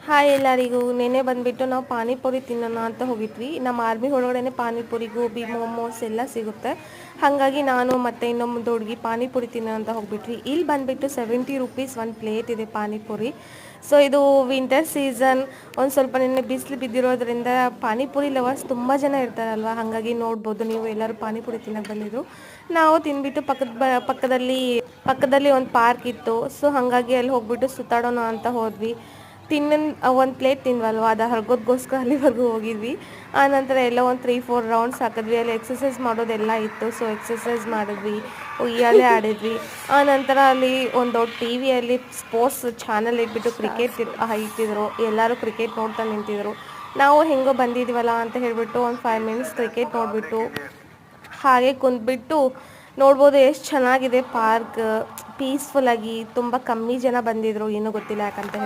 Hi ಎಲ್ಲರಿಗೂ. ನೆನ್ನೆ ಬಂದುಬಿಟ್ಟು ನಾವು ಪಾನಿಪುರಿ ತಿನ್ನೋಣ ಅಂತ ಹೋಗಿದ್ವಿ. ನಮ್ಮ ಆರ್ಮಿ ಒಳಗಡೆ ಪಾನಿಪುರಿ, ಗೋಬಿ, ಮೋಮೋಸ್ ಎಲ್ಲ ಸಿಗುತ್ತೆ. ಹಾಗಾಗಿ ನಾನು ಮತ್ತು ಇನ್ನೊಂದು ಹುಡುಗಿ ಪಾನಿಪುರಿ ತಿನ್ನೋ ಅಂತ ಹೋಗ್ಬಿಟ್ವಿ. ಇಲ್ಲಿ ಬಂದುಬಿಟ್ಟು 70 ರೂಪೀಸ್ ಒಂದು ಪ್ಲೇಟ್ ಇದೆ ಪಾನಿಪುರಿ. ಸೊ ಇದು ವಿಂಟರ್ ಸೀಸನ್, ಒಂದು ಸ್ವಲ್ಪ ನಿನ್ನೆ ಬಿಸಿಲು ಬಿದ್ದಿರೋದ್ರಿಂದ ಪಾನಿಪುರಿ ಲವರ್ಸ್ ತುಂಬ ಜನ ಇರ್ತಾರಲ್ವ, ಹಾಗಾಗಿ ನೋಡ್ಬೋದು ನೀವು ಎಲ್ಲರೂ ಪಾನಿಪುರಿ ತಿನ್ನೋಕೆ ಬಂದಿದ್ರು. ನಾವು ತಿಂದ್ಬಿಟ್ಟು ಪಕ್ಕದಲ್ಲಿ ಒಂದು ಪಾರ್ಕ್ ಇತ್ತು. ಸೊ ಹಾಗಾಗಿ ಅಲ್ಲಿ ಹೋಗ್ಬಿಟ್ಟು ಸುತ್ತಾಡೋಣ ಅಂತ ಹೋದ್ವಿ. ಒಂದು ಪ್ಲೇಟ್ ತಿಂದ್ವಲ್ವ, ಅದು ಹರ್ಗೋದಕ್ಕೋಸ್ಕರ ಅಲ್ಲಿವರೆಗೂ ಹೋಗಿದ್ವಿ. ಆನಂತರ ಎಲ್ಲ ಒಂದು 3-4 ರೌಂಡ್ಸ್ ಹಾಕಿದ್ವಿ. ಅಲ್ಲಿ ಎಕ್ಸಸೈಸ್ ಮಾಡೋದೆಲ್ಲ ಇತ್ತು. ಸೊ ಎಕ್ಸಸೈಸ್ ಮಾಡಿದ್ವಿ, ಉಯ್ಯಾಲೆ ಆಡಿದ್ವಿ. ಆನಂತರ ಅಲ್ಲಿ ಒಂದು ದೊಡ್ಡ ಟಿ ವಿಯಲ್ಲಿ ಸ್ಪೋರ್ಟ್ಸ್ ಚಾನಲ್ ಇಟ್ಬಿಟ್ಟು ಕ್ರಿಕೆಟ್ ಇಟ್ಟಿದ್ರು. ಎಲ್ಲರೂ ಕ್ರಿಕೆಟ್ ನೋಡ್ತಾ ನಿಂತಿದ್ರು. ನಾವು ಹೆಂಗೋ ಬಂದಿದ್ದೀವಲ್ಲ ಅಂತ ಹೇಳಿಬಿಟ್ಟು ಒಂದು 5 ಮಿನಿಟ್ಸ್ ಕ್ರಿಕೆಟ್ ನೋಡಿಬಿಟ್ಟು ಹಾಗೆ ಕುಂತ್ಬಿಟ್ಟು ನೋಡ್ಬೋದು ಎಷ್ಟು ಚೆನ್ನಾಗಿದೆ ಪಾರ್ಕ್. ಪೀಸ್ಫುಲ್ಲಾಗಿ ತುಂಬ ಕಮ್ಮಿ ಜನ ಬಂದಿದ್ರು, ಏನೂ ಗೊತ್ತಿಲ್ಲ ಯಾಕಂತ